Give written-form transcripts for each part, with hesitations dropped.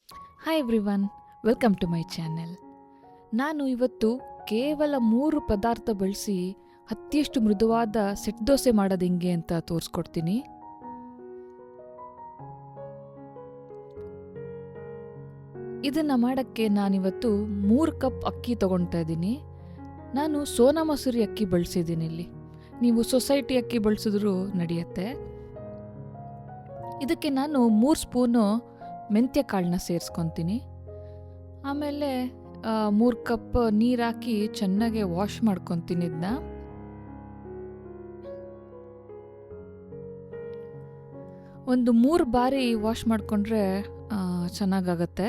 Hi everyone, welcome to my channel. ನಾನು ಇವತ್ತು ಕೇವಲ 3 ಪದಾರ್ಥ ಬಳಸಿ ಅತಿಯಷ್ಟು ಮೃದುವಾದ ಸೆಟ್ ದೋಸೆ ಮಾಡೋದು ಹೆಂಗೆ ಅಂತ ತೋರಿಸ್ಕೊಡ್ತೀನಿ. ಇದನ್ನು ಮಾಡೋಕ್ಕೆ ನಾನಿವತ್ತು 3 ಕಪ್ ಅಕ್ಕಿ ತೊಗೊಳ್ತಾ ಇದ್ದೀನಿ. ನಾನು ಸೋನಾ ಮಸೂರಿ ಅಕ್ಕಿ ಬಳಸಿದ್ದೀನಿ. ಇಲ್ಲಿ ನೀವು ಸೊಸೈಟಿ ಅಕ್ಕಿ ಬಳಸಿದ್ರೂ ನಡೆಯುತ್ತೆ. ಇದಕ್ಕೆ ನಾನು 3 ಸ್ಪೂನು ಮೆಂತ್ಯ ಕಾಳನ್ನ ಸೇರಿಸ್ಕೊತೀನಿ. ಆಮೇಲೆ 3 ಕಪ್ ನೀರು ಹಾಕಿ ಚೆನ್ನಾಗಿ ವಾಶ್ ಮಾಡ್ಕೊತೀನಿ. ಇದನ್ನ ಒಂದು 3 ಬಾರಿ ವಾಶ್ ಮಾಡಿಕೊಂಡ್ರೆ ಚೆನ್ನಾಗಾಗತ್ತೆ.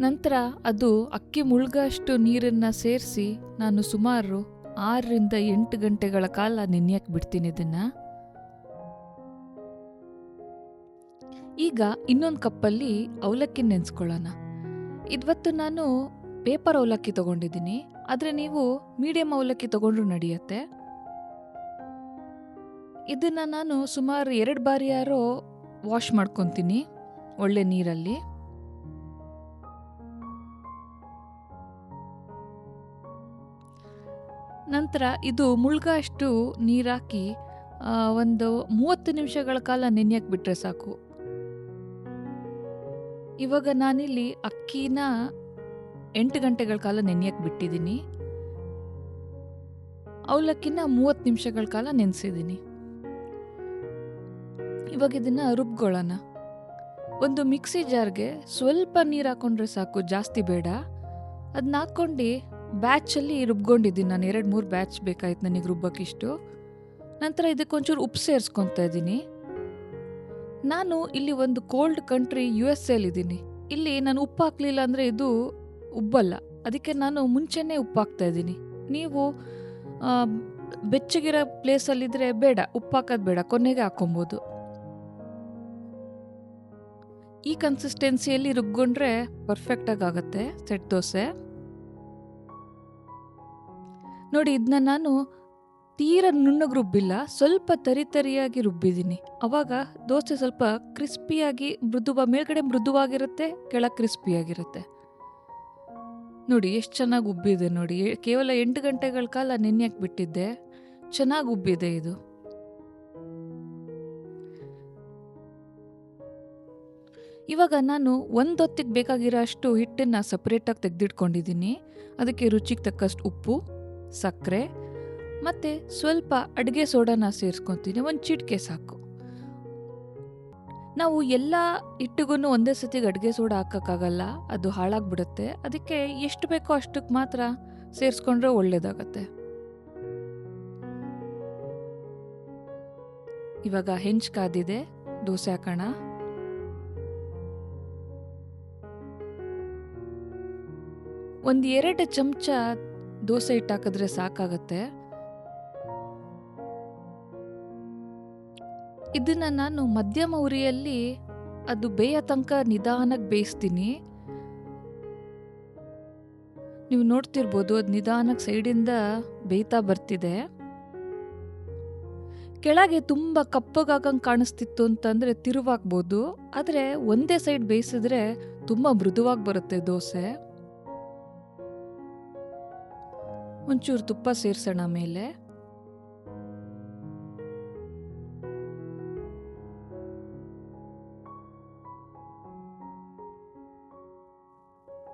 ನಂತರ ಅದು ಅಕ್ಕಿ ಮುಳುಗಷ್ಟು ನೀರನ್ನು ಸೇರಿಸಿ ನಾನು ಸುಮಾರು 6 ರಿಂದ 8 ಗಂಟೆಗಳ ಕಾಲ ನೆನೆಯಕ್ಕೆ ಬಿಡ್ತೀನಿ. ಇದನ್ನು ಈಗ ಇನ್ನೊಂದು ಕಪ್ಪಲ್ಲಿ ಅವಲಕ್ಕಿ ನೆನೆಸ್ಕೊಳ್ಳೋಣ. ಇವತ್ತು ನಾನು ಪೇಪರ್ ಅವಲಕ್ಕಿ ತೊಗೊಂಡಿದ್ದೀನಿ, ಆದರೆ ನೀವು ಮೀಡಿಯಂ ಅವಲಕ್ಕಿ ತೊಗೊಂಡ್ರೂ ನಡೆಯುತ್ತೆ. ಇದನ್ನು ನಾನು ಸುಮಾರು 2 ಬಾರಿಯಾರೋ ವಾಶ್ ಮಾಡ್ಕೊತೀನಿ ಒಳ್ಳೆ ನೀರಲ್ಲಿ. ನಂತರ ಇದು ಮುಳುಗಷ್ಟು ನೀರಾಕಿ ಒಂದು 30 ನಿಮಿಷಗಳ ಕಾಲ ನೆನೆಯಕ್ಕೆ ಬಿಟ್ಟರೆ ಸಾಕು. ಇವಾಗ ನಾನಿಲ್ಲಿ ಅಕ್ಕಿನ 8 ಗಂಟೆಗಳ ಕಾಲ ನೆನೆಯಕ್ಕೆ ಬಿಟ್ಟಿದ್ದೀನಿ. ಅವಲಕ್ಕಿನ 30 ನಿಮಿಷಗಳ ಕಾಲ ನೆನೆಸಿದ್ದೀನಿ. ಇವಾಗ ಇದನ್ನು ರುಬ್ಕೊಳ್ಳೋಣ. ಒಂದು ಮಿಕ್ಸಿ ಜಾರ್ಗೆ ಸ್ವಲ್ಪ ನೀರು ಹಾಕೊಂಡ್ರೆ ಸಾಕು, ಜಾಸ್ತಿ ಬೇಡ. ಅದನ್ನ ಹಾಕ್ಕೊಂಡು ಬ್ಯಾಚಲ್ಲಿ ರುಬ್ಕೊಂಡಿದ್ದೀನಿ. ನಾನು 2-3 ಬ್ಯಾಚ್ ಬೇಕಾಯ್ತು ನನಗೆ ರುಬ್ಬಕ್ಕಿಷ್ಟು. ನಂತರ ಇದಕ್ಕೊಂಚೂರು ಉಪ್ಪು ಸೇರಿಸ್ಕೊತಾ ಇದ್ದೀನಿ. ನಾನು ಇಲ್ಲಿ ಒಂದು ಕೋಲ್ಡ್ ಕಂಟ್ರಿ USA ಇದ್ದೀನಿ. ಇಲ್ಲಿ ನಾನು ಉಪ್ಪು ಹಾಕಲಿಲ್ಲ ಅಂದರೆ ಇದು ಉಬ್ಬಲ್ಲ. ಅದಕ್ಕೆ ನಾನು ಮುಂಚೆನೇ ಉಪ್ಪು ಹಾಕ್ತಾ ಇದ್ದೀನಿ. ನೀವು ಬೆಚ್ಚಗಿರೋ ಪ್ಲೇಸಲ್ಲಿದ್ದರೆ ಬೇಡ, ಉಪ್ಪು ಹಾಕೋದು ಬೇಡ, ಕೊನೆಗೆ ಹಾಕೊಬೋದು. ಈ ಕನ್ಸಿಸ್ಟೆನ್ಸಿಯಲ್ಲಿ ರುಬ್ಕೊಂಡ್ರೆ ಪರ್ಫೆಕ್ಟಾಗಿ ಆಗುತ್ತೆ ಸೆಟ್ ದೋಸೆ. ನೋಡಿ, ಇದನ್ನ ನಾನು ತೀರ ನುಣ್ಣಗೆ ರುಬ್ಬಿಲ್ಲ, ಸ್ವಲ್ಪ ತರಿಯಾಗಿ ರುಬ್ಬಿದ್ದೀನಿ. ಅವಾಗ ದೋಸೆ ಸ್ವಲ್ಪ ಕ್ರಿಸ್ಪಿಯಾಗಿ ಮೇಲ್ಗಡೆ ಮೃದುವಾಗಿರುತ್ತೆ, ಕೆಳಗೆ ಕ್ರಿಸ್ಪಿಯಾಗಿರುತ್ತೆ. ನೋಡಿ ಎಷ್ಟು ಚೆನ್ನಾಗಿ ಉಬ್ಬಿದೆ. ನೋಡಿ, ಕೇವಲ 8 ಗಂಟೆಗಳ ಕಾಲ ನೆನೆಯಕ್ಕೆ ಬಿಟ್ಟಿದ್ದೆ, ಚೆನ್ನಾಗಿ ಉಬ್ಬಿದೆ ಇದು. ಇವಾಗ ನಾನು ಒಂದೊತ್ತಿಗೆ ಬೇಕಾಗಿರೋ ಅಷ್ಟು ಹಿಟ್ಟನ್ನು ಸಪ್ರೇಟಾಗಿ ತೆಗೆದಿಟ್ಕೊಂಡಿದ್ದೀನಿ. ಅದಕ್ಕೆ ರುಚಿಗೆ ತಕ್ಕಷ್ಟು ಉಪ್ಪು, ಸಕ್ಕರೆ ಮತ್ತು ಸ್ವಲ್ಪ ಅಡುಗೆ ಸೋಡಾನ ಸೇರಿಸ್ಕೊತೀನಿ. ಒಂದು ಚಿಟಿಕೆ ಸಾಕು. ನಾವು ಎಲ್ಲ ಹಿಟ್ಟಿಗೂ ಒಂದೇ ಸತಿಗೆ ಅಡುಗೆ ಸೋಡಾ ಹಾಕೋಕ್ಕಾಗಲ್ಲ, ಅದು ಹಾಳಾಗ್ಬಿಡುತ್ತೆ. ಅದಕ್ಕೆ ಎಷ್ಟು ಬೇಕೋ ಅಷ್ಟಕ್ಕೆ ಮಾತ್ರ ಸೇರಿಸ್ಕೊಂಡ್ರೆ ಒಳ್ಳೆಯದಾಗತ್ತೆ. ಇವಾಗ ಹೆಂಚು ಕಾದಿದೆ, ದೋಸೆ ಹಾಕೋಣ. ಒಂದು 2 ಚಮಚ ದೋಸೆ ಹಿಟ್ಟು ಹಾಕಿದ್ರೆ ಸಾಕಾಗತ್ತೆ. ಇದನ್ನು ನಾನು ಮಧ್ಯಮ ಉರಿಯಲ್ಲಿ ಅದು ಬೇಯೋ ತನಕ ನಿಧಾನಕ್ಕೆ ಬೇಯಿಸ್ತೀನಿ. ನೀವು ನೋಡ್ತಿರ್ಬೋದು, ಅದು ನಿಧಾನಕ್ಕೆ ಸೈಡಿಂದ ಬೇಯ್ತಾ ಬರ್ತಿದೆ. ಕೆಳಗೆ ತುಂಬ ಕಪ್ಪಗಾಗಂಗೆ ಕಾಣಿಸ್ತಿತ್ತು ಅಂತಂದರೆ ತಿರುವಾಗ್ಬೋದು, ಆದರೆ ಒಂದೇ ಸೈಡ್ ಬೇಯಿಸಿದ್ರೆ ತುಂಬ ಮೃದುವಾಗಿ ಬರುತ್ತೆ ದೋಸೆ. ಒಂಚೂರು ತುಪ್ಪ ಸೇರಿಸೋಣ ಮೇಲೆ.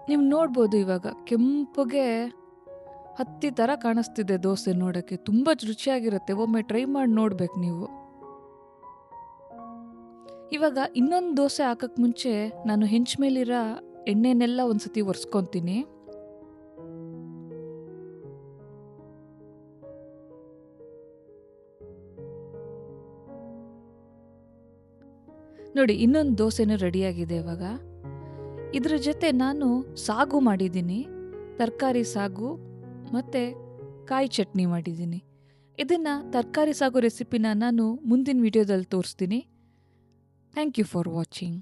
ನೀವು ನೋಡ್ಬೋದು, ಇವಾಗ ಕೆಂಪಗೆ ಹತ್ತಿ ಥರ ಕಾಣಿಸ್ತಿದೆ ದೋಸೆ. ನೋಡೋಕ್ಕೆ ತುಂಬ ರುಚಿಯಾಗಿರುತ್ತೆ. ಒಮ್ಮೆ ಟ್ರೈ ಮಾಡಿ ನೋಡ್ಬೇಕು ನೀವು. ಇವಾಗ ಇನ್ನೊಂದು ದೋಸೆ ಹಾಕಕ್ಕೆ ಮುಂಚೆ ನಾನು ಹೆಂಚು ಮೇಲಿರೋ ಎಣ್ಣೆನೆಲ್ಲ ಒಂದ್ಸತಿ ಒರೆಸ್ಕೊತೀನಿ. ನೋಡಿ, ಇನ್ನೊಂದು ದೋಸೆನೂ ರೆಡಿಯಾಗಿದೆ. ಇವಾಗ ಇದ್ರ ಜೊತೆ ನಾನು ಸಾಗು ಮಾಡಿದ್ದೀನಿ, ತರಕಾರಿ ಸಾಗು ಮತ್ತು ಕಾಯಿ ಚಟ್ನಿ ಮಾಡಿದ್ದೀನಿ. ಇದನ್ನು ತರಕಾರಿ ಸಾಗು ರೆಸಿಪಿನ ನಾನು ಮುಂದಿನ ವಿಡಿಯೋದಲ್ಲಿ ತೋರಿಸ್ತೀನಿ. Thank you for watching.